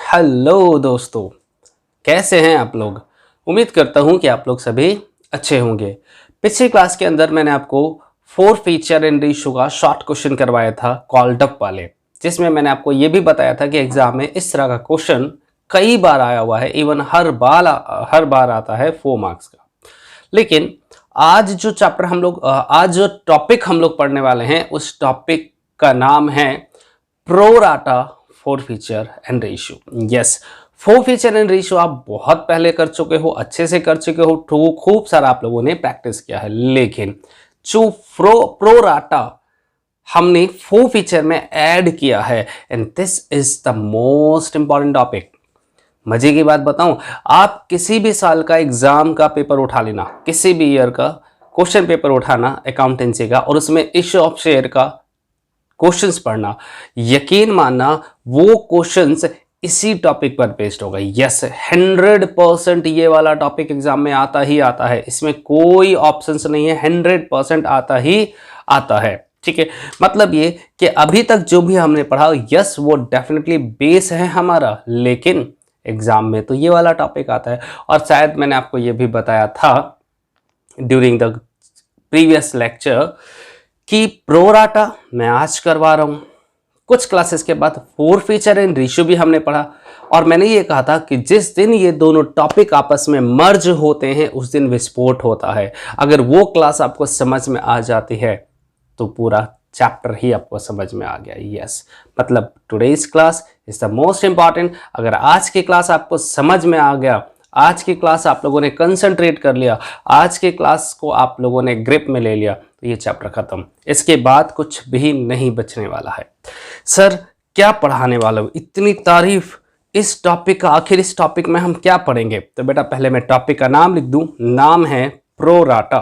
Hello दोस्तों, कैसे हैं आप लोग। उम्मीद करता हूं कि आप लोग सभी अच्छे होंगे। पिछली क्लास के अंदर मैंने आपको 4 फीचर एंड रेशियो का शॉर्ट क्वेश्चन करवाया था कॉल्ड अप वाले, जिसमें मैंने आपको ये भी बताया था कि एग्जाम में इस तरह का क्वेश्चन कई बार आया हुआ है, इवन हर बार आता है 4 मार्क्स का। लेकिन आज जो टॉपिक हम लोग पढ़ने वाले हैं, उस टॉपिक का नाम है pro rata 4 feature and ratio. Yes, 4 feature and ratio आप बहुत पहले कर चुके हो, अच्छे से कर चुके हो, खूब सारा आप लोगों ने प्रैक्टिस किया है। लेकिन जो प्रोराटा हमने 4 फीचर में ऐड किया है, and this is the most important topic. मजे की बात बताऊं, आप किसी भी साल का एग्जाम का पेपर उठा लेना, किसी भी ईयर का क्वेश्चन पेपर उठाना अकाउंटेंसी का, और उसमें इश्यू ऑफ शेयर का क्वेश्चंस पढ़ना, यकीन मानना वो क्वेश्चंस इसी टॉपिक पर बेस्ड होगा। यस, 100% ये वाला टॉपिक एग्जाम में आता ही आता है, इसमें कोई ऑप्शंस नहीं है, 100% आता ही आता है। ठीक है, मतलब ये कि अभी तक जो भी हमने पढ़ा, यस वो डेफिनेटली बेस है हमारा, लेकिन एग्जाम में तो ये वाला टॉपिक आता है। और शायद मैंने आपको ये भी बताया था ड्यूरिंग द प्रीवियस लेक्चर कि प्रोराटा मैं आज करवा रहा हूं। कुछ क्लासेस के बाद 4 फीचर एंड रेशियो भी हमने पढ़ा, और मैंने ये कहा था कि जिस दिन ये दोनों टॉपिक आपस में मर्ज होते हैं उस दिन विस्फोट होता है। अगर वो क्लास आपको समझ में आ जाती है तो पूरा चैप्टर ही आपको समझ में आ गया। यस, मतलब today's class is the most important. अगर आज की क्लास आपको समझ में आ गया, आज की क्लास आप लोगों ने कंसंट्रेट कर लिया, आज की क्लास को आप लोगों ने ग्रिप में ले लिया, तो ये चैप्टर खत्म। इसके बाद कुछ भी नहीं बचने वाला है। सर क्या पढ़ाने वाला हूं, इतनी तारीफ इस टॉपिक का, आखिर इस टॉपिक में हम क्या पढ़ेंगे? तो बेटा पहले मैं टॉपिक का नाम लिख दूं। नाम है pro rata.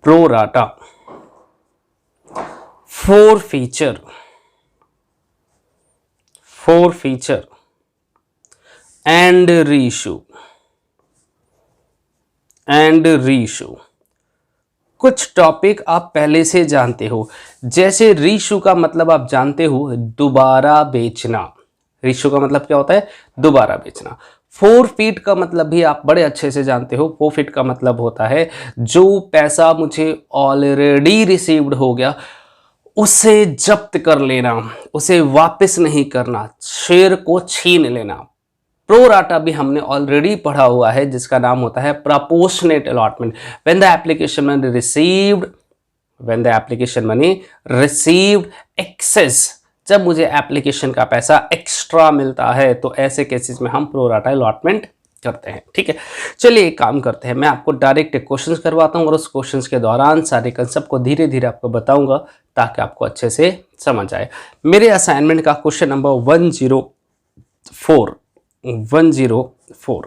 Pro rata 4 feature and ratio. कुछ टॉपिक आप पहले से जानते हो, जैसे रेशियो का मतलब आप जानते हो दोबारा बेचना। रेशियो का मतलब क्या होता है? दोबारा बेचना। 4 फीट का मतलब भी आप बड़े अच्छे से जानते हो। 4 फीट का मतलब होता है जो पैसा मुझे ऑलरेडी रिसीव्ड हो गया उसे जब्त कर लेना, उसे वापस नहीं करना, शेयर को छीन लेना। प्रोराटा भी हमने ऑलरेडी पढ़ा हुआ है, जिसका नाम होता है proportionate allotment. When the application money received excess, जब मुझे एप्लीकेशन का पैसा एक्स्ट्रा मिलता है, तो ऐसे केसेस में हम प्रोराटा अलॉटमेंट करते हैं। ठीक है, चलिए एक काम करते हैं, मैं आपको डायरेक्ट क्वेश्चंस करवाता हूं, और उस क्वेश्चंस के दौरान सारे कंसेप्ट को धीरे धीरे आपको बताऊंगा ताकि आपको अच्छे से समझ आए। मेरे असाइनमेंट का क्वेश्चन नंबर 104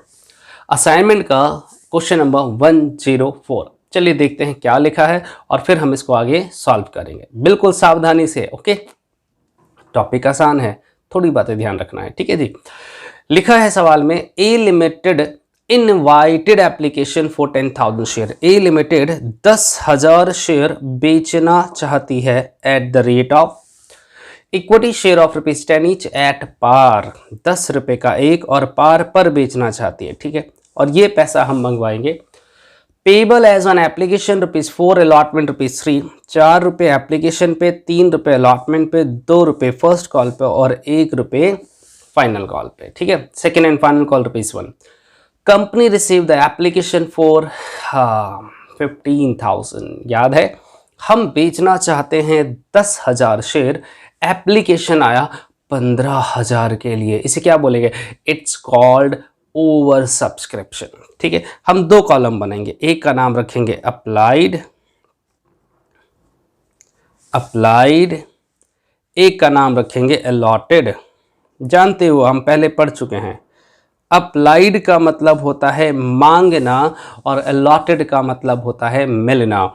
असाइनमेंट का क्वेश्चन नंबर 104। चलिए देखते हैं क्या लिखा है, और फिर हम इसको आगे सॉल्व करेंगे। बिल्कुल सावधानी से, ओके। टॉपिक आसान है, थोड़ी बातें ध्यान रखना है। ठीक है जी। लिखा है सवाल में, A limited invited application for 10,000 share. A limited 10,000 share बेचना चाहती है at the rate of equity share of ₹10 each at par. 10 रुपए का एक और पार पर बेचना चाहती है। ठीक है, और ये पैसा हम मंगवाएंगे। Payable as on application ₹4, allotment ₹3। 4 रुपये एप्लीकेशन पे, 3 रुपये अलॉटमेंट पे, 2 रुपये फर्स्ट कॉल पे और 1 रुपये फाइनल कॉल पे। ठीक है, second and final call ₹1। Company receive the application for 15,000। याद है, हम बेचना चाहते हैं 10,000 शेयर, एप्लीकेशन आया 15,000 के लिए। इसे क्या बोलेंगे? It's called over subscription. ठीक है, हम 2 कॉलम बनाएंगे, एक का नाम रखेंगे अप्लाइड, एक का नाम रखेंगे अलॉटेड। जानते हो, हम पहले पढ़ चुके हैं, अप्लाइड का मतलब होता है मांगना और अलॉटेड का मतलब होता है मिलना।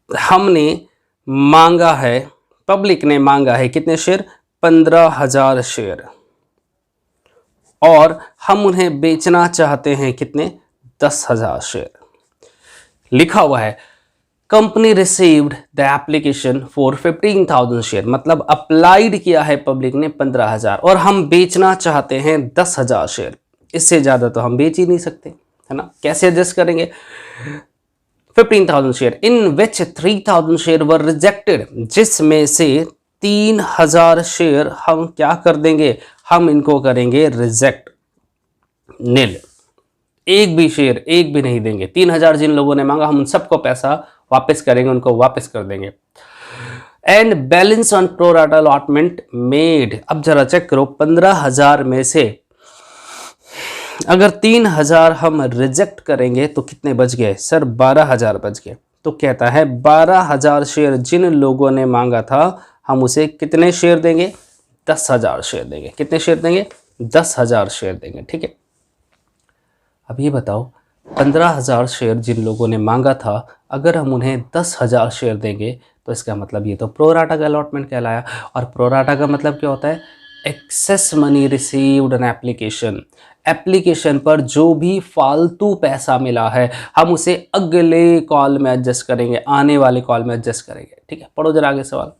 हमने मांगा है, पब्लिक ने मांगा है कितने शेयर? 15,000 शेयर, और हम उन्हें बेचना चाहते हैं कितने? 10,000 शेयर। लिखा हुआ है company received the application for 15,000 share, मतलब अप्लाइड किया है पब्लिक ने 15,000 और हम बेचना चाहते हैं 10,000 शेयर। इससे ज़्यादा तो हम बेच ही नहीं सकते, है ना। कैसे एडजस्ट करेंगे? 15,000 share in which 3,000 share were rejected, जिसमें से 3,000 शेयर हम क्या कर देंगे? हम इनको करेंगे रिजेक्ट, नील। एक भी शेयर, एक भी नहीं देंगे। 3,000 जिन लोगों ने मांगा हम उन सबको पैसा वापस करेंगे, उनको वापस कर देंगे। And balance on pro rata allotment made, अब जरा चेक करो, 15,000 में से अगर 3,000 हम रिजेक्ट करेंगे तो कितने बच गए सर? 12,000 बच गए। तो कहता है 12,000 शेयर जिन लोगों ने मांगा था हम उसे कितने शेयर देंगे? 10,000 शेयर देंगे। कितने शेयर देंगे? 10,000 शेयर देंगे, ठीक है। अब ये बताओ, 15,000 शेयर जिन लोगों ने मांगा था, अगर हम उन्हें 10,000 शेयर देंगे तो इसका मतलब ये तो प्रोराटा का अलॉटमेंट कहलाया। और प्रोराटा का मतलब क्या होता है? Excess money received an application, application पर जो भी फालतू पैसा मिला है हम उसे अगले कॉल में एडजस्ट करेंगे, आने वाले कॉल में एडजस्ट करेंगे, ठीक है। पढ़ो जरा आगे सवाल।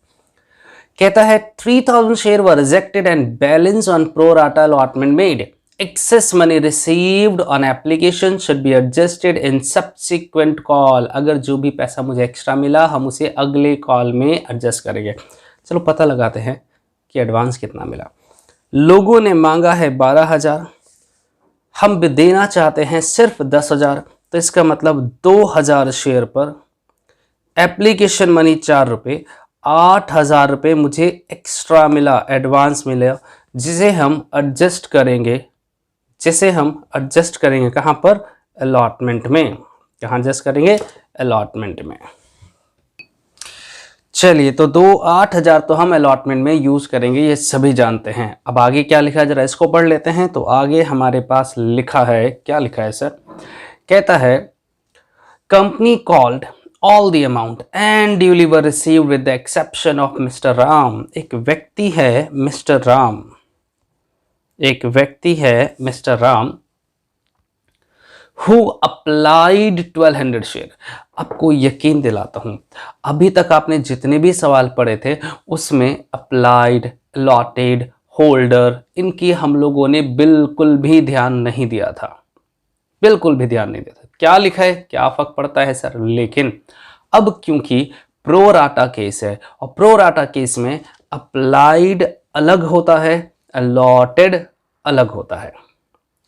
कहता है 3,000 share were rejected and balance on pro rata allotment made, excess money received on application should be adjusted in subsequent call, अगर जो भी पैसा मुझे एक्स्ट्रा मिला हम उसे अगले कॉल में एडजस्ट करेंगे। चलो पता लगाते हैं कि एडवांस कितना मिला। लोगों ने मांगा है 12,000, हम भी देना चाहते हैं सिर्फ 10,000, तो इसका मतलब 2,000 शेयर पर एप्लीकेशन मनी 4 रुपये, 8,000 रुपये मुझे एक्स्ट्रा मिला, एडवांस मिला, जिसे हम एडजस्ट करेंगे, कहाँ पर? अलॉटमेंट में। कहाँ एडजस्ट करेंगे? अलॉटमेंट में। चलिए, तो 8,000 तो हम अलॉटमेंट में यूज करेंगे, ये सभी जानते हैं। अब आगे क्या लिखा है जरा इसको पढ़ लेते हैं। तो आगे हमारे पास लिखा है, क्या लिखा है सर? कहता है company called all the amount and duly were received with the exception of Mr. Ram. एक व्यक्ति है mister Ram who applied 1,200 share. आपको यकीन दिलाता हूं, अभी तक आपने जितने भी सवाल पढ़े थे उसमें अप्लाइड, अलॉटेड, होल्डर, इनकी हम लोगों ने बिल्कुल भी ध्यान नहीं दिया था, बिल्कुल भी ध्यान नहीं दिया था। क्या लिखा है, क्या फर्क पड़ता है सर? लेकिन अब क्योंकि प्रो राटा केस है और प्रो राटा केस में अप्लाइड अलग होता है, अलॉटेड अलग होता है।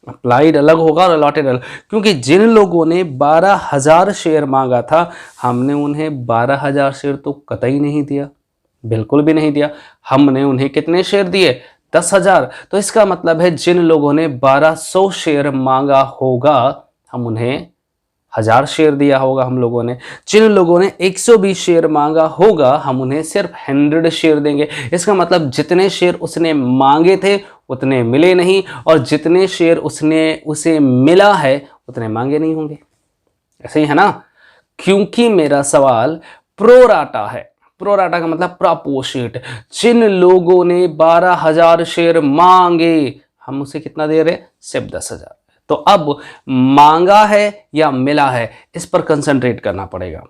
अप्लाइड अलग होगा और अलॉटेड अलग, क्योंकि जिन लोगों ने 12,000 शेयर मांगा था हमने उन्हें 12,000 शेयर तो कतई नहीं दिया, बिल्कुल भी नहीं दिया। हमने उन्हें कितने शेयर दिए? 10,000। तो इसका मतलब है जिन लोगों ने 1,200 शेयर मांगा होगा हम उन्हें 1,000 शेयर दिया होगा हम लोगों ने। जिन लोगों ने 120 शेयर मांगा होगा हम उन्हें सिर्फ 100 शेयर देंगे। इसका मतलब जितने शेयर उसने मांगे थे उतने मिले नहीं, और जितने शेयर उसे मिला है उतने मांगे नहीं होंगे। ऐसे ही है ना, क्योंकि मेरा सवाल प्रोराटा है। प्रोराटा का मतलब प्रपोर्शनेट। जिन लोगों ने 12,000 शेयर मांगे हम उसे कितना दे रहे? सिर्फ 10,000। तो अब मांगा है या मिला है, इस पर कंसंट्रेट करना पड़ेगा।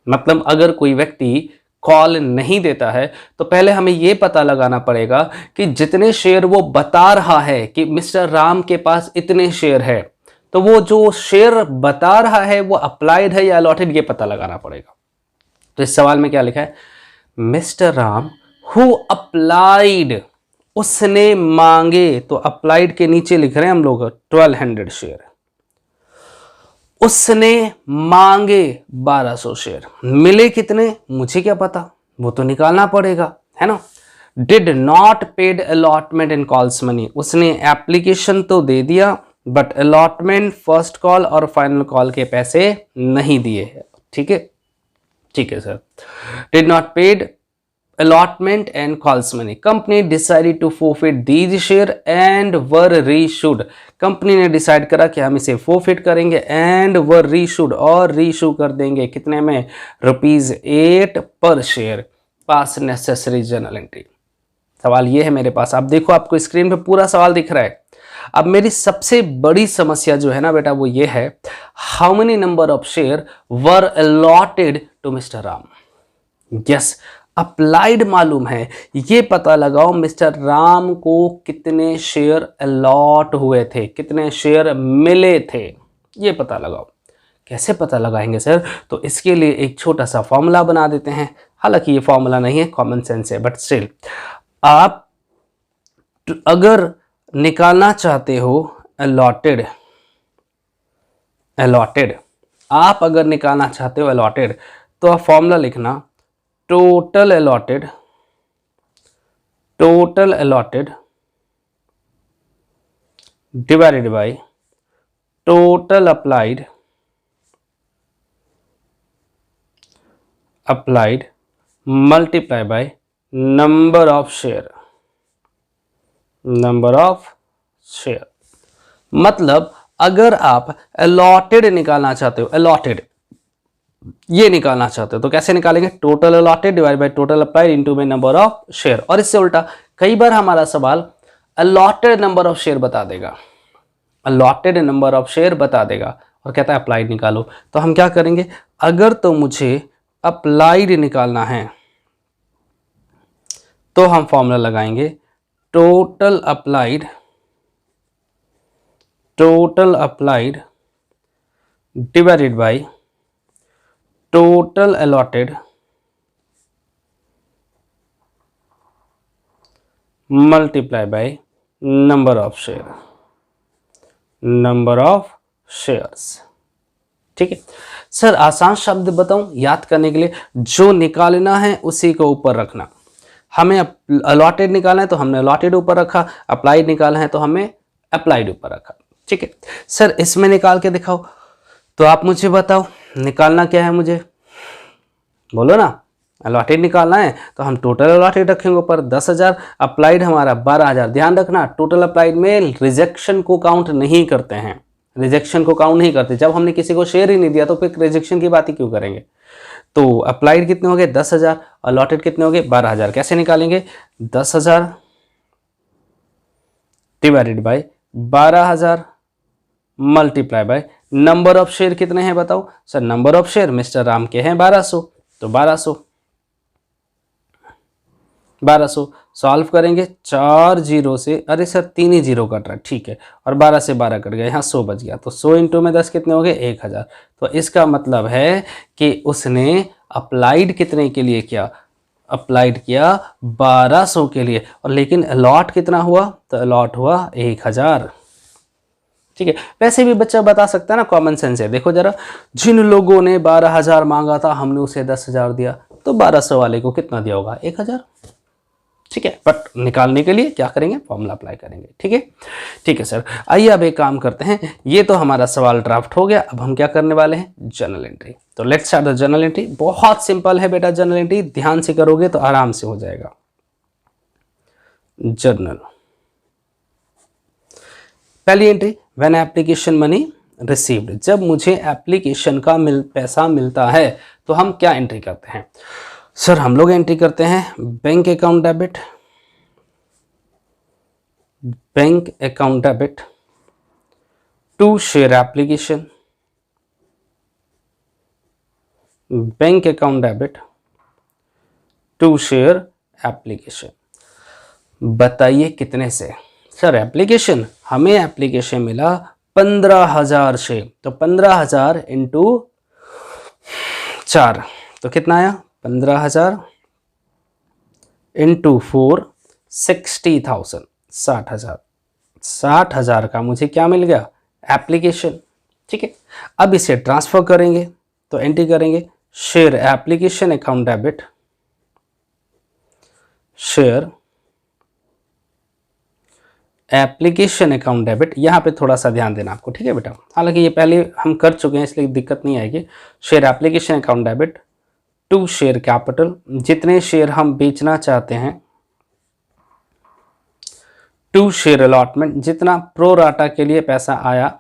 मतलब अगर कोई व्यक्ति कॉल नहीं देता है तो पहले हमें यह पता लगाना पड़ेगा कि जितने शेयर वो बता रहा है कि मिस्टर राम के पास इतने शेयर है, तो वो जो शेयर बता रहा है वो अप्लाइड है या अलॉटेड, ये पता लगाना पड़ेगा। तो इस सवाल में क्या लिखा है? मिस्टर राम हु अप्लाइड, उसने मांगे, तो अप्लाइड के नीचे लिख रहे हैं हम लोग 1,200 शेयर। उसने मांगे 1,200 शेयर, मिले कितने मुझे क्या पता, वो तो निकालना पड़ेगा, है ना। Did not paid allotment in calls money, उसने एप्लीकेशन तो दे दिया बट अलॉटमेंट, फर्स्ट कॉल और फाइनल कॉल के पैसे नहीं दिए। ठीक है, ठीक है sir. Did not paid allotment and calls money. Company decided to forfeit these share and were reissued. Company ने डिसाइड करा कि हम इसे forfeit करेंगे and were reissued, और रीइशू कर देंगे कितने में? ₹8 पर शेयर। पास नेसेसरी जर्नल एंट्री। सवाल ये है मेरे पास, आप देखो आपको स्क्रीन पे पूरा सवाल दिख रहा है। अब मेरी सबसे बड़ी समस्या जो है ना बेटा वो ये है, how many number of share were allotted to mister Ram. Yes, applied मालूम है, ये पता लगाओ मिस्टर राम को कितने शेयर अलॉट हुए थे, कितने शेयर मिले थे, ये पता लगाओ। कैसे पता लगाएंगे सर? तो इसके लिए एक छोटा सा फॉर्मूला बना देते हैं। हालांकि ये फॉर्मूला नहीं है, कॉमन सेंस है, बट स्टिल आप अगर निकालना चाहते हो अलॉटेड, आप अगर निकालना चाहते हो अलॉटेड, तो आप फॉर्मूला लिखना total allotted divided by total applied multiply by number of share. मतलब अगर आप अलॉटेड निकालना चाहते हो, अलॉटेड ये निकालना चाहते हो, तो कैसे निकालेंगे? Total allotted divide by total applied into by number of share. और इससे उल्टा कई बार हमारा सवाल अलॉटेड नंबर ऑफ शेयर बता देगा, और कहता है अप्लाइड निकालो। तो हम क्या करेंगे, अगर तो मुझे अप्लाइड निकालना है तो हम फॉर्मूला लगाएंगे total applied divided by total allotted multiply by number of shares. ठीक है सर, आसान शब्द बताऊं याद करने के लिए, जो निकालना है उसी को ऊपर रखना। हमें अलॉटेड निकालना है तो हमने अलॉटेड ऊपर रखा, अप्लाइड निकालना है तो हमें अप्लाइड ऊपर रखा। ठीक है सर, इसमें निकाल के दिखाओ, तो आप मुझे बताओ निकालना क्या है, मुझे बोलो ना। अलॉटेड निकालना है तो हम टोटल अलॉटेड रखेंगे ऊपर 10,000, अप्लाइड हमारा 12,000। ध्यान रखना टोटल अप्लाइड में रिजेक्शन को काउंट नहीं करते हैं, जब हमने किसी को शेयर ही नहीं दिया तो फिर रिजेक्शन की बात ही क्यों करेंगे। तो अप्लाइड कितने हो गए 10,000, अलॉटेड कितने हो गए 12,000। कैसे निकालेंगे? 10,000 divided by 12,000 multiply by number of share कितने हैं बताओ sir? Number of share mister Ram के हैं 1200, तो 1200 सॉल्व करेंगे 4 जीरो से, अरे सर 3 ही जीरो कट रहा है, ठीक है, और 12 से 12 कट गया, यहाँ 100 बच गया, तो 100 इंटू में 10 कितने हो गए 1000। तो इसका मतलब है कि उसने अप्लाइड कितने के लिए किया? अप्लाइड किया 1200 के लिए, और लेकिन अलॉट कितना हुआ? तो अलॉट हुआ 1000। ठीक है, वैसे भी बच्चा बता सकता है ना, कॉमन सेंस है। देखो जरा, जिन लोगों ने 12,000 मांगा था हमने उसे 10,000 दिया, तो 1200 वाले को कितना दिया होगा? 1000। ठीक है, बट निकालने के लिए क्या करेंगे? फॉर्मूला अप्लाई करेंगे। ठीक है सर, आइए अब एक काम करते हैं, ये तो हमारा सवाल ड्राफ्ट हो गया, अब हम क्या करने वाले हैं? Journal entry. तो let's start the journal entry. बहुत सिंपल है बेटा जर्नल एंट्री, ध्यान से करोगे तो आराम से हो जाएगा। जर्नल पहली entry, when application money received, जब मुझे एप्लीकेशन का पैसा मिलता है तो हम क्या एंट्री करते हैं सर? हम लोग एंट्री करते हैं bank account debit to share application, bank account debit to share application. बताइए कितने से सर? एप्लीकेशन, हमें एप्लीकेशन मिला 15,000 से, तो 15,000 इंटू 4, तो कितना आया? 15,000 इंटू 4 60,000, 60,000। 60,000 का मुझे क्या मिल गया? एप्लीकेशन। ठीक है, अब इसे ट्रांसफर करेंगे तो एंट्री करेंगे share application account debit, share application account debit. यहाँ पे थोड़ा सा ध्यान देना आपको, ठीक है बेटा, हालांकि ये पहले हम कर चुके हैं इसलिए दिक्कत नहीं आएगी। Share application account debit to share capital, जितने शेयर हम बेचना चाहते हैं, टू शेयर अलॉटमेंट, जितना प्रो राटा के लिए पैसा आया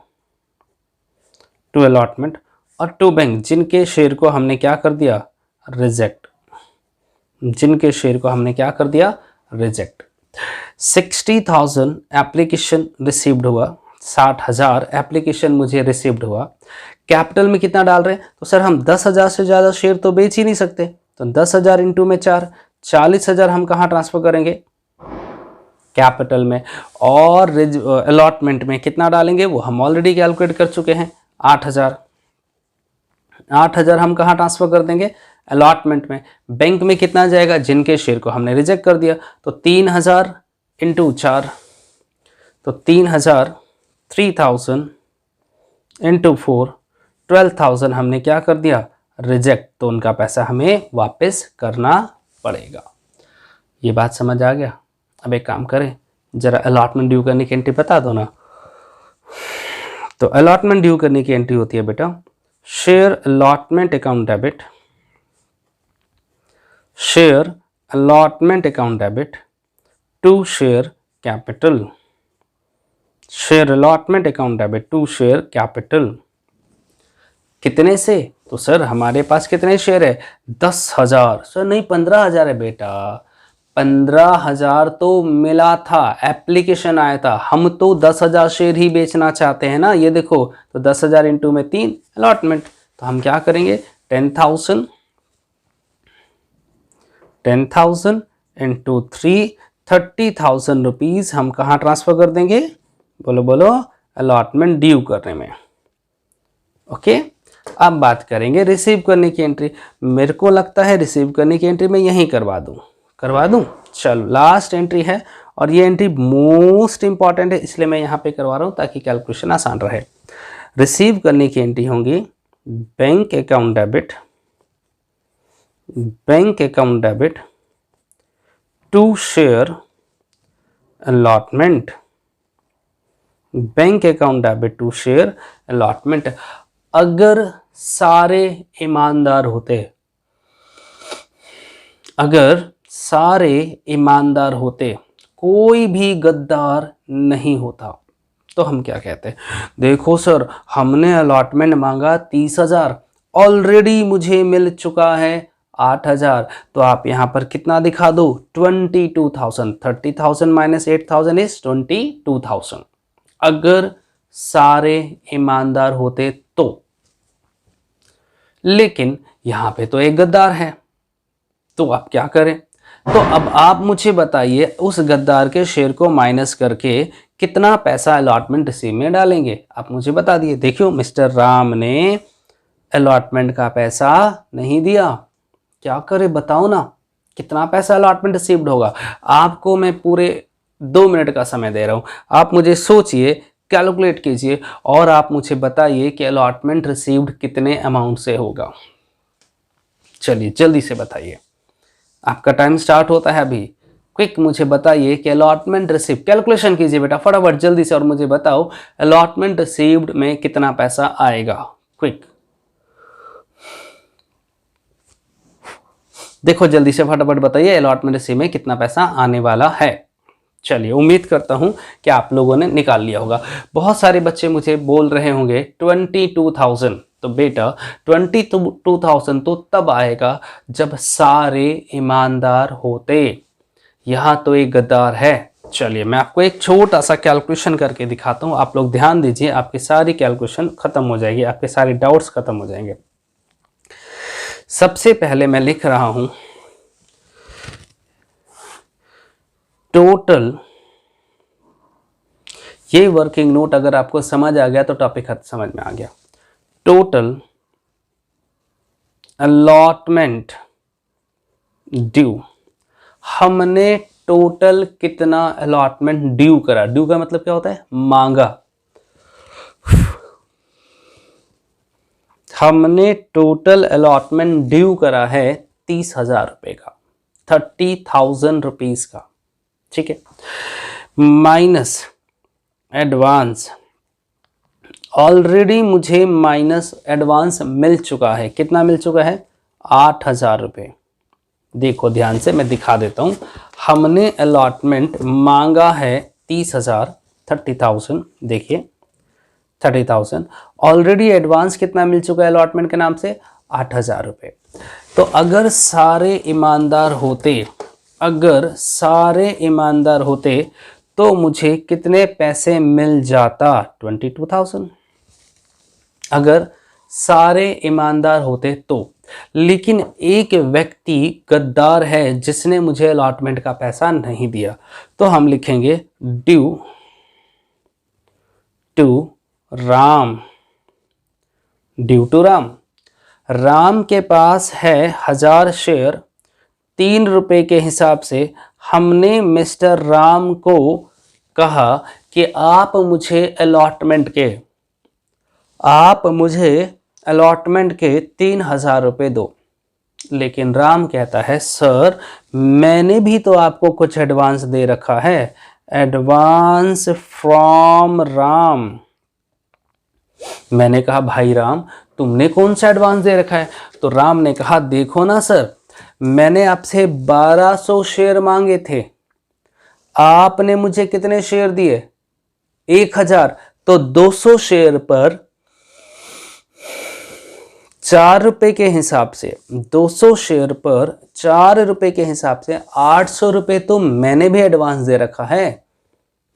टू अलॉटमेंट, और टू बैंक, जिनके शेयर को हमने क्या कर दिया? रिजेक्ट, जिनके शेयर को हमने क्या कर दिया? रिजेक्ट। 60,000 एप्लीकेशन रिसीव्ड हुआ, 60,000 एप्लीकेशन मुझे रिसीव्ड हुआ। कैपिटल में कितना डाल रहे हैं? तो सर हम 10,000 से ज़्यादा शेयर तो बेच ही नहीं सकते, तो 10,000 इंटू में 4, 40,000 हम कहाँ ट्रांसफ़र करेंगे? कैपिटल में। और अलॉटमेंट में कितना डालेंगे वो हम ऑलरेडी कैलकुलेट कर चुके हैं, 8,000। 8,000 हम कहाँ ट्रांसफ़र कर देंगे? अलॉटमेंट में। बैंक में कितना जाएगा? जिनके शेयर को हमने रिजेक्ट कर दिया, तो 3,000 इंटू 4, तो 3,000, 3,000 इंटू 4, 12,000 हमने क्या कर दिया? रिजेक्ट। तो उनका पैसा हमें वापस करना पड़ेगा। ये बात समझ आ गया? अब एक काम करें, जरा अलॉटमेंट ड्यू करने की एंट्री बता दो ना। तो अलॉटमेंट ड्यू करने की एंट्री होती है बेटा, share allotment account debit, share allotment account debit to share capital, share allotment account debit to share capital. कितने से? तो सर हमारे पास कितने शेयर है? 10,000। सर नहीं, 15,000 है बेटा। 15,000 तो मिला था, एप्लीकेशन आया था, हम तो 10,000 शेयर ही बेचना चाहते हैं ना। ये देखो, तो 10,000 इंटू में 3 अलॉटमेंट, तो हम क्या करेंगे? 10,000 इंटू 3, 30,000 रुपीज़ हम कहाँ ट्रांसफ़र कर देंगे? बोलो बोलो, अलॉटमेंट ड्यू करने में। ओके, अब बात करेंगे रिसीव करने की एंट्री। मेरे को लगता है रिसीव करने की एंट्री मैं यहीं करवा दूं। चलो, लास्ट एंट्री है और ये एंट्री मोस्ट इंपॉर्टेंट है, इसलिए मैं यहाँ पे करवा रहा हूँ ताकि कैलकुलेशन आसान रहे। रिसीव करने की एंट्री होंगी bank account debit to share allotment, bank account debit to share allotment. अगर सारे ईमानदार होते, कोई भी गद्दार नहीं होता, तो हम क्या कहते? देखो सर, हमने अलॉटमेंट मांगा 30,000, ऑलरेडी मुझे मिल चुका है 8,000, तो आप यहाँ पर कितना दिखा दो? 22,000। 30,000 माइनस 8,000 इज 22,000। अगर सारे ईमानदार होते तो। लेकिन यहाँ पे तो एक गद्दार है, तो आप क्या करें? तो अब आप मुझे बताइए, उस गद्दार के शेयर को माइनस करके कितना पैसा अलॉटमेंट रिसीव में डालेंगे? आप मुझे बता दिए। देखियो, मिस्टर राम ने अलॉटमेंट का पैसा नहीं दिया, क्या करे बताओ ना, कितना पैसा अलॉटमेंट रिसीव्ड होगा? आपको मैं पूरे 2 मिनट का समय दे रहा हूँ, आप मुझे सोचिए, कैलकुलेट कीजिए और आप मुझे बताइए कि अलॉटमेंट रिसीव्ड कितने अमाउंट से होगा। चलिए जल्दी से बताइए, आपका टाइम स्टार्ट होता है अभी। क्विक मुझे बताइए कि अलॉटमेंट रिसीव, कैलकुलेशन कीजिए बेटा फटाफट जल्दी से और मुझे बताओ अलॉटमेंट रिसीव्ड में कितना पैसा आएगा। क्विक देखो, जल्दी से फटाफट बताइए अलॉटमेंट रिसीव में कितना पैसा आने वाला है। चलिए, उम्मीद करता हूं कि आप लोगों ने निकाल लिया होगा। बहुत सारे बच्चे मुझे बोल रहे होंगे 22,000, तो बेटा 22,000 तो तब आएगा जब सारे ईमानदार होते। यहाँ तो एक गद्दार है। चलिए मैं आपको एक छोटा सा कैलकुलेशन करके दिखाता हूँ, आप लोग ध्यान दीजिए, आपकी सारी कैलकुलेशन खत्म हो जाएगी, आपके सारे डाउट्स खत्म हो जाएंगे। सबसे पहले मैं लिख रहा हूं टोटल, ये वर्किंग नोट अगर आपको समझ आ गया तो टॉपिक समझ में आ गया। टोटल अलॉटमेंट ड्यू, हमने टोटल कितना अलॉटमेंट ड्यू करा? ड्यू का मतलब क्या होता है? मांगा। हमने टोटल अलॉटमेंट ड्यू करा है 30,000 रुपये का, 30,000 रुपीज का, ठीक है, माइनस एडवांस। ऑलरेडी मुझे माइनस एडवांस मिल चुका है, कितना मिल चुका है? 8,000 रुपये। देखो ध्यान से मैं दिखा देता हूँ, हमने अलॉटमेंट मांगा है 30,000, 30,000, देखिए 30,000, ऑलरेडी एडवांस कितना मिल चुका है अलॉटमेंट के नाम से? 8,000 रुपये। तो अगर सारे ईमानदार होते, अगर सारे ईमानदार होते तो मुझे कितने पैसे मिल जाता? 22,000। अगर सारे ईमानदार होते तो, लेकिन एक व्यक्ति गद्दार है जिसने मुझे अलॉटमेंट का पैसा नहीं दिया, तो हम लिखेंगे due to Ram. Due to Ram. Ram के पास है 1000 शेयर, 3 रुपए के हिसाब से हमने मिस्टर राम को कहा कि आप मुझे अलॉटमेंट के 3000 रुपये दो। लेकिन राम कहता है सर मैंने भी तो आपको कुछ एडवांस दे रखा है। Advance from Ram. मैंने कहा भाई राम तुमने कौन सा एडवांस दे रखा है? तो राम ने कहा देखो ना सर, मैंने आपसे 1200 शेयर मांगे थे, आपने मुझे कितने शेयर दिए? 1000। तो 200 शेयर पर 4 रुपए के हिसाब से, 200 शेयर पर 4 रुपए के हिसाब से 800 रुपए तो मैंने भी एडवांस दे रखा है।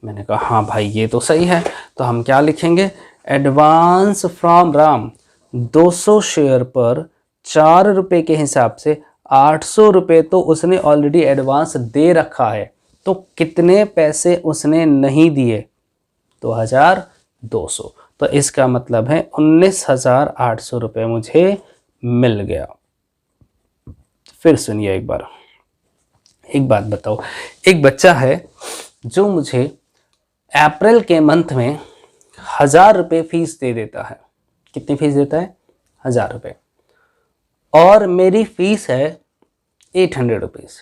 मैंने कहा हाँ भाई ये तो सही है। तो हम क्या लिखेंगे? एडवांस फ्रॉम राम, 200 शेयर पर 4 रुपए के हिसाब से 800 रुपए तो उसने ऑलरेडी एडवांस दे रखा है। तो कितने पैसे उसने नहीं दिए? 2200। तो इसका मतलब है 19,800 रुपये मुझे मिल गया। फिर सुनिए एक बार, एक बात बताओ, एक बच्चा है जो मुझे अप्रैल के मंथ में 1000 रुपये फीस दे देता है। कितनी फीस देता है? 1000 रुपये। और मेरी फीस है 800 रुपीज़।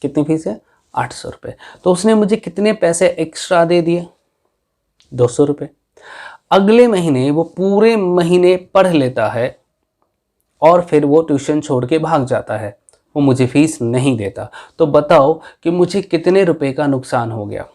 कितनी फीस है? 800 रुपये। तो उसने मुझे कितने पैसे एक्स्ट्रा दे दिए? 200 रुपये। अगले महीने वो पूरे महीने पढ़ लेता है और फिर वो ट्यूशन छोड़ के भाग जाता है, वो मुझे फीस नहीं देता। तो बताओ कि मुझे कितने रुपए का नुकसान हो गया?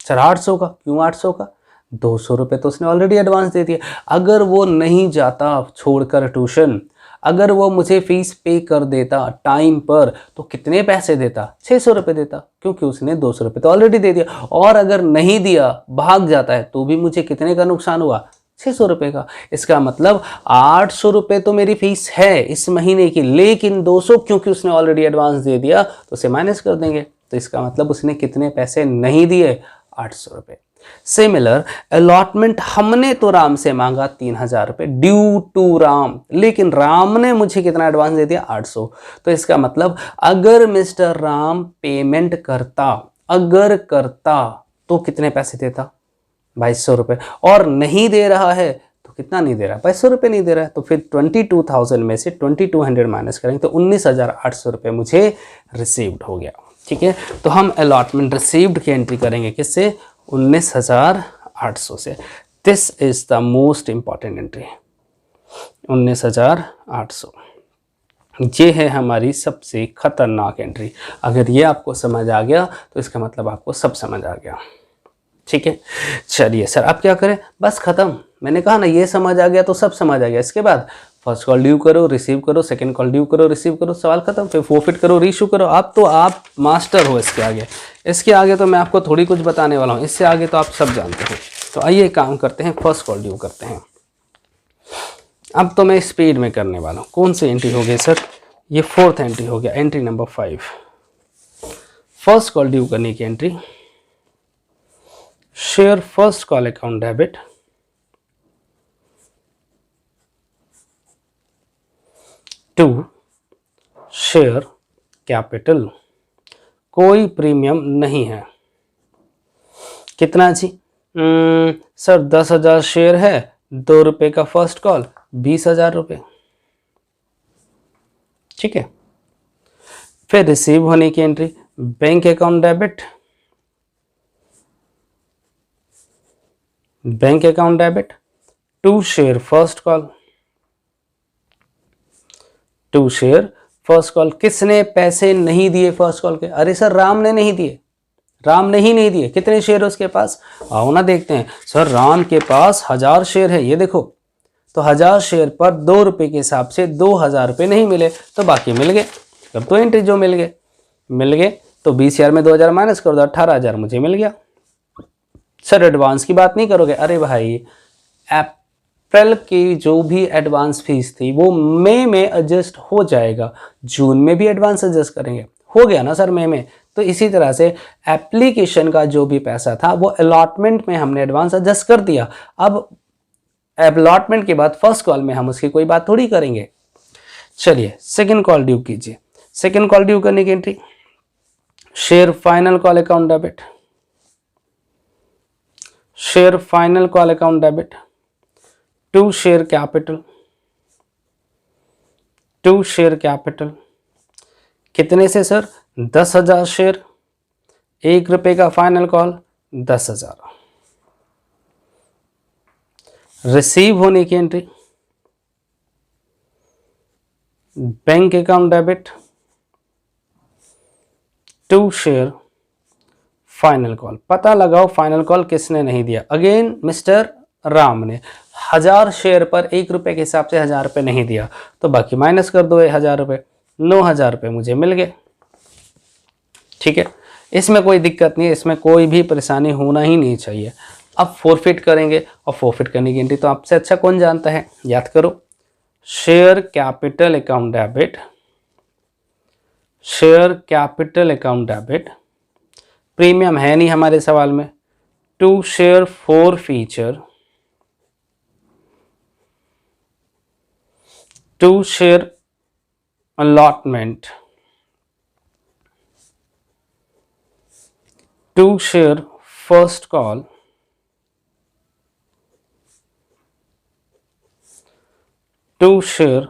सर 800 का। क्यों 800 का? 200 रुपये तो उसने ऑलरेडी एडवांस दे दिया। अगर वो नहीं जाता छोड़कर ट्यूशन, अगर वो मुझे फीस पे कर देता टाइम पर, तो कितने पैसे देता? 600 रुपये देता, क्योंकि उसने 200 रुपये तो ऑलरेडी दे दिया। और अगर नहीं दिया, भाग जाता है, तो भी मुझे कितने का नुकसान हुआ? 600 रुपये का। इसका मतलब 800 रुपये तो मेरी फीस है इस महीने की, लेकिन 200 क्योंकि उसने ऑलरेडी एडवांस दे दिया तो उसे माइनस कर देंगे। तो इसका मतलब उसने कितने पैसे नहीं दिए? 800 रुपये। सिमिलर अलॉटमेंट हमने तो राम से मांगा 3000 रुपये, ड्यू टू राम, लेकिन राम ने मुझे कितना एडवांस दे दिया? 800। तो इसका मतलब अगर मिस्टर राम पेमेंट करता, तो कितने पैसे देता? 2200 रुपये। और नहीं दे रहा है तो कितना नहीं दे रहा? 2200 रुपये नहीं दे रहा है। तो फिर 22,000 में से 2200 माइनस करेंगे तो 19,800 रुपये मुझे रिसीव्ड हो गया। ठीक है, तो हम अलॉटमेंट रिसीव्ड की एंट्री करेंगे किससे? 19,800 से। This is the most important entry, 19,800। ये है हमारी सबसे खतरनाक एंट्री। अगर ये आपको समझ आ गया तो इसका मतलब आपको सब समझ आ गया। ठीक है, चलिए सर अब क्या करें? बस खत्म। मैंने कहा ना ये समझ आ गया तो सब समझ आ गया। इसके बाद फर्स्ट कॉल ड्यू करो, रिसीव करो, सेकंड कॉल ड्यू करो, रिसीव करो, सवाल खत्म। फिर फोरफिट करो, रीशू करो। अब तो आप मास्टर हो इसके आगे तो मैं आपको थोड़ी कुछ बताने वाला हूँ, इससे आगे तो आप सब जानते हो। तो आइए काम करते हैं, फर्स्ट कॉल ड्यू करते हैं। अब तो मैं स्पीड में करने वाला हूँ। कौन सी एंट्री हो गई सर? ये 4th एंट्री हो गया, entry number 5। First call due करने की entry, share first call account debit to share capital. कोई प्रीमियम नहीं है। कितना जी? सर 10,000 शेयर है, 2 रुपये का फर्स्ट कॉल, 20,000 रुपये। ठीक है, फिर रिसीव होने की entry, bank account debit to share first call, to share first call. किसने पैसे नहीं दिए फर्स्ट कॉल के? अरे सर राम ने नहीं दिए, राम ने ही नहीं दिए। कितने शेयर उसके पास? आओ ना देखते हैं। सर राम के पास 1000 शेयर है, ये देखो। तो 1000 शेयर पर 2 रुपये के हिसाब से 2000 रुपये नहीं मिले, तो बाकी मिल गए। तब तो एंट्री जो मिल गए। मिल गए। तो 20,000 में 2,000 माइनस कर दो, 18,000 मुझे मिल गया। सर एडवांस की बात नहीं करोगे? अरे भाई, अप्रैल की जो भी एडवांस फीस थी वो मई में एडजस्ट हो जाएगा, जून में भी एडवांस एडजस्ट करेंगे। हो गया ना सर मई में। तो इसी तरह से एप्लीकेशन का जो भी पैसा था वो अलॉटमेंट में हमने एडवांस एडजस्ट कर दिया। अब अलॉटमेंट के बाद फर्स्ट कॉल में हम उसकी कोई बात थोड़ी करेंगे। चलिए सेकंड कॉल ड्यू कीजिए। सेकंड कॉल ड्यू करने की entry, share final call account debit, share final call account debit to share capital, to share capital कितने से सर? 10,000 शेयर, ₹1 का फाइनल कॉल 10,000। रिसीव होने की entry, bank account debit to share final call. पता लगाओ final call किसने नहीं दिया? अगेन मिस्टर राम ने 1000 शेयर पर ₹1 के हिसाब से 1000 रुपये नहीं दिया, तो बाकी माइनस कर दो 1000 रुपये, 9,000 रुपये मुझे मिल गए। ठीक है, इसमें कोई दिक्कत नहीं है, इसमें कोई भी परेशानी होना ही नहीं चाहिए। अब फोरफिट करेंगे, और फोरफिट करने की एंट्री तो आपसे अच्छा कौन जानता है, याद करो। Share capital account debit, share capital account debit, premium है नहीं हमारे सवाल में, to share forfeiture, to share allotment, to share first call, to share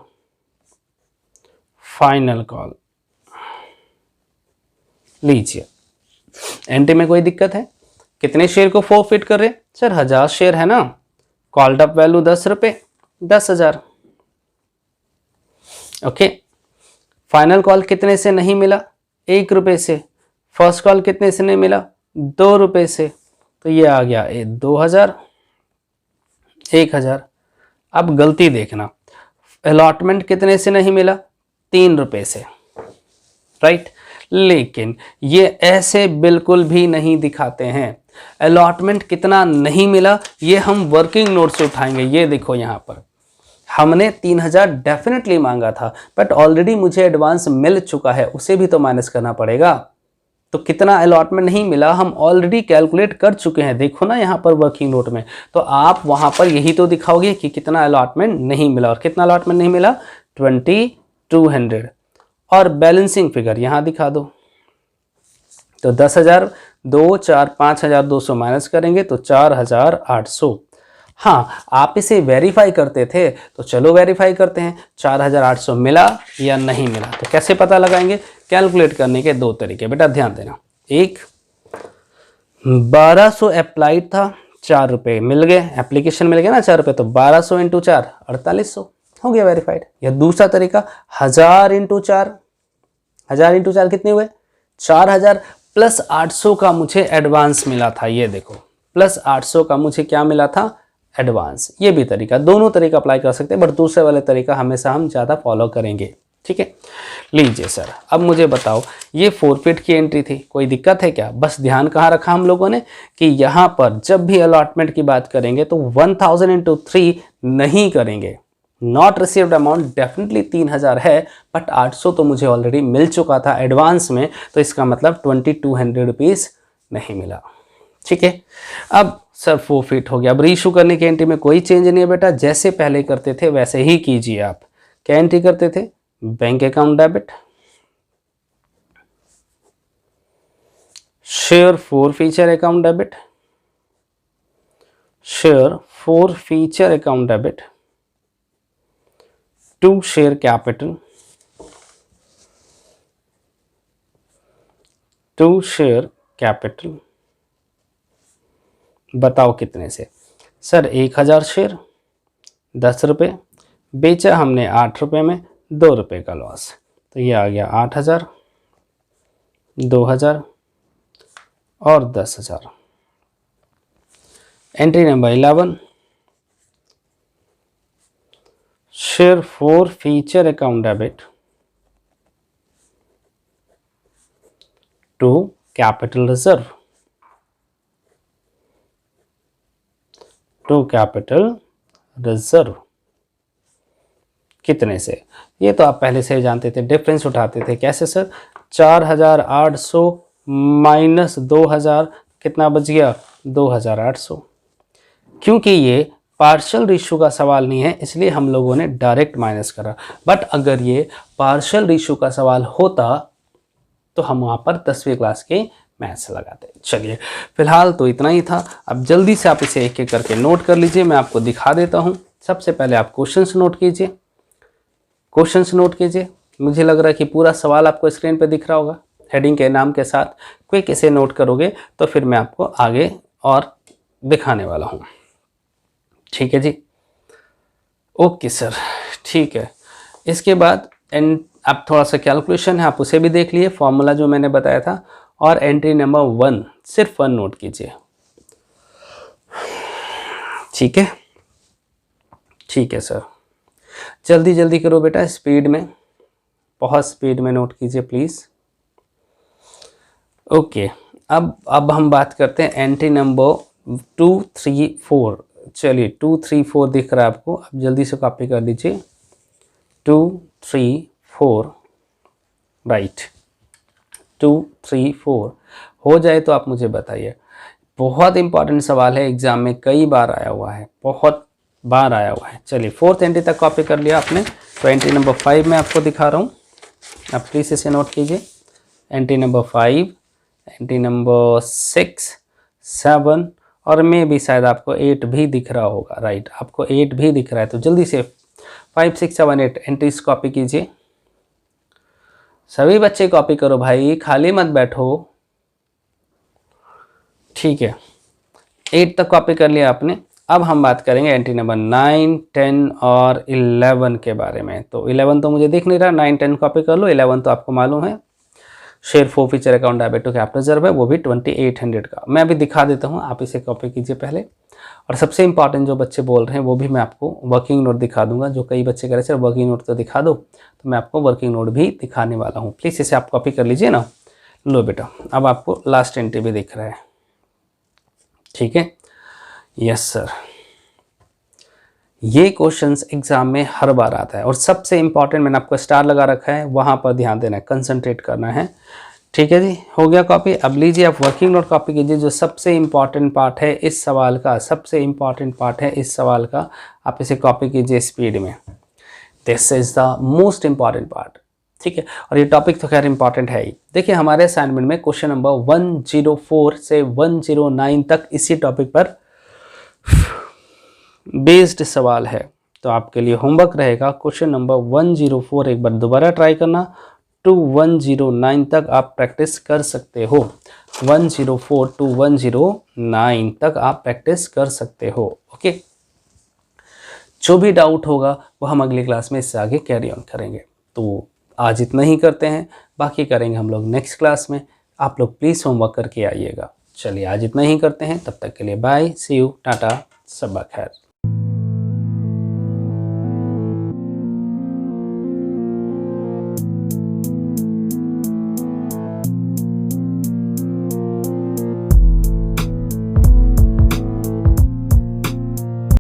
final call. लीजिए, एंट्री में कोई दिक्कत है? कितने शेयर को फोरफिट कर रहे? सर 1000 शेयर है ना, कॉल्ड अप वैल्यू 10 रुपये, 10,000। ओके, फाइनल कॉल कितने से नहीं मिला? ₹1 से। फर्स्ट कॉल कितने से नहीं मिला? ₹2 से। तो ये आ गया 2,000, 1,000। अब गलती देखना, अलॉटमेंट कितने से नहीं मिला? ₹3 से, राइट। लेकिन ये ऐसे बिल्कुल भी नहीं दिखाते हैं। अलॉटमेंट कितना नहीं मिला ये हम वर्किंग नोट से उठाएंगे। ये देखो यहाँ पर हमने 3,000 डेफिनेटली मांगा था, बट ऑलरेडी मुझे एडवांस मिल चुका है, उसे भी तो माइनस करना पड़ेगा। तो कितना अलॉटमेंट नहीं मिला हम ऑलरेडी कैलकुलेट कर चुके हैं, देखो ना यहाँ पर वर्किंग नोट में। तो आप वहाँ पर यही तो दिखाओगे कि कितना अलॉटमेंट नहीं मिला, और कितना अलॉटमेंट नहीं मिला? 2200। और बैलेंसिंग फिगर यहाँ दिखा दो। तो 10,000, 2, 4, 5,200 माइनस करेंगे तो 4,800। हाँ, आप इसे वेरीफाई करते थे तो चलो वेरीफाई करते हैं, 4,800 मिला या नहीं मिला। तो कैसे पता लगाएंगे? कैलकुलेट करने के दो तरीके, बेटा ध्यान देना। एक, 1200 अप्लाइड था, ₹4 मिल गए, एप्लीकेशन मिल गया ना ₹4, तो 1200 इंटू 4, 4800 हो गया वेरीफाइड। या दूसरा तरीका, 1000 इंटू 4, 1000 इंटू 4 कितने हुए? 4000 प्लस 800 का मुझे एडवांस मिला था। ये देखो, प्लस 800 का मुझे क्या मिला था? एडवांस। ये भी तरीका, दोनों तरीका अप्लाई कर सकते हैं, बट दूसरे वाले तरीका हमेशा हम ज़्यादा फॉलो करेंगे। ठीक है, लीजिए सर, अब मुझे बताओ, ये फोरफिट की एंट्री थी, कोई दिक्कत है क्या? बस ध्यान कहाँ रखा हम लोगों ने कि यहाँ पर जब भी अलॉटमेंट की बात करेंगे तो 1000 इंटू 3 नहीं करेंगे। नॉट रिसीव्ड अमाउंट डेफिनेटली 3,000 है, बट 800 तो मुझे ऑलरेडी मिल चुका था एडवांस में, तो इसका मतलब 2200 रुपीज़ नहीं मिला। ठीक है, अब सर फोरफिट हो गया। अब रीइशू करने की एंट्री में कोई चेंज नहीं है बेटा, जैसे पहले करते थे वैसे ही कीजिए आप। क्या एंट्री करते थे? Bank account debit, share forfeiture account debit, share forfeiture account debit to share capital, to share capital. बताओ कितने से? सर 1000 शेयर, ₹10, बेचा हमने ₹8 में, ₹2 का लॉस, तो ये आ गया 8,000, 2,000 और 10,000। Entry number 11, share forfeiture account debit, to capital reserve, to capital reserve कितने से? ये तो आप पहले से ही जानते थे, डिफरेंस उठाते थे। कैसे सर? 4800 माइनस 2000 कितना बच गया? 2800। क्योंकि ये पार्शियल रेशियो का सवाल नहीं है इसलिए हम लोगों ने डायरेक्ट माइनस करा, बट अगर ये पार्शियल रेशियो का सवाल होता तो हम वहाँ पर 10वीं क्लास के मैथ्स लगाते। चलिए फिलहाल तो इतना ही था। अब जल्दी से आप इसे एक एक करके नोट कर लीजिए, मैं आपको दिखा देता हूँ। सबसे पहले आप क्वेश्चंस नोट कीजिए, क्वेश्चंस नोट कीजिए। मुझे लग रहा है कि पूरा सवाल आपको स्क्रीन पे दिख रहा होगा हेडिंग के नाम के साथ। क्विक इसे नोट करोगे तो फिर मैं आपको आगे और दिखाने वाला हूँ। ठीक है जी, ओके सर, ठीक है। इसके बाद अब थोड़ा सा कैलकुलेशन है, आप उसे भी देख लिए, फॉर्मूला जो मैंने बताया था। और एंट्री नंबर 1, सिर्फ 1 नोट कीजिए। ठीक है, ठीक है सर, जल्दी जल्दी करो बेटा, स्पीड में, बहुत स्पीड में नोट कीजिए प्लीज़। ओके, अब हम बात करते हैं एंट्री नंबर 2, 3, 4। चलिए 2, 3, 4 दिख रहा है आपको, अब जल्दी से कॉपी कर लीजिए। 2, 3, 4, राइट। 2, 3, 4 हो जाए तो आप मुझे बताइए। बहुत इंपॉर्टेंट सवाल है, एग्जाम में कई बार आया हुआ है, बहुत बार आया हुआ है। चलिए 4th एंट्री तक कॉपी कर लिया आपने, तो एंट्री नंबर 5 मैं आपको दिखा रहा हूँ, आप प्लीज़ इसे नोट कीजिए। एंट्री नंबर 5, एंट्री नंबर 6, 7 और मे भी शायद आपको 8 भी दिख रहा होगा, राइट, आपको 8 भी दिख रहा है। तो जल्दी से 5, 6, 7, 8 एंट्रीज कॉपी कीजिए। सभी बच्चे कॉपी करो भाई, खाली मत बैठो। ठीक है, 8 तक कॉपी कर लिया आपने। अब हम बात करेंगे एंट्री नंबर 9, 10 और 11 के बारे में। तो 11 तो मुझे दिख नहीं रहा, 9, 10 कॉपी कर लो। 11 तो आपको मालूम है, share forfeiture account debit to capital reserve है, वो भी 2800 का। मैं अभी दिखा देता हूँ, आप इसे कॉपी कीजिए पहले। और सबसे इंपॉर्टेंट जो बच्चे बोल रहे हैं वो भी मैं आपको वर्किंग नोट दिखा दूंगा। जो कई बच्चे कह रहे सर वर्किंग नोट तो दिखा दो, तो मैं आपको वर्किंग नोट भी दिखाने वाला हूँ। प्लीज़ इसे आप कॉपी कर लीजिए ना। लो बेटा, अब आपको लास्ट एंट्री भी दिख रहा है। ठीक है, यस सर, ये क्वेश्चंस एग्जाम में हर बार आता है। और सबसे इंपॉर्टेंट मैंने आपको स्टार लगा रखा है, वहाँ पर ध्यान देना है, कंसंट्रेट करना है। ठीक है जी, हो गया कॉपी। अब लीजिए आप वर्किंग नोट कॉपी कीजिए। जो सबसे इंपॉर्टेंट पार्ट है इस सवाल का, सबसे इंपॉर्टेंट पार्ट है इस सवाल का, आप इसे कॉपी कीजिए स्पीड में। This is the most important part. ठीक है, और ये टॉपिक तो खैर इंपॉर्टेंट है ही। देखिए हमारे असाइनमेंट में क्वेश्चन नंबर 104 से 109 तक इसी टॉपिक पर बेस्ड सवाल है। तो आपके लिए होमवर्क रहेगा क्वेश्चन नंबर 104 एक बार दोबारा ट्राई करना, टू 109 तक आप प्रैक्टिस कर सकते हो। 104 टू 109 तक आप प्रैक्टिस कर सकते हो। ओके, जो भी डाउट होगा वो हम अगली क्लास में इससे आगे कैरी ऑन करेंगे। तो आज इतना ही करते हैं, बाकी करेंगे हम लोग नेक्स्ट क्लास में। आप लोग प्लीज़ होमवर्क करके आइएगा। चलिए आज इतना ही करते हैं, तब तक के लिए बाय, सी यू, टाटा, सबा खैर।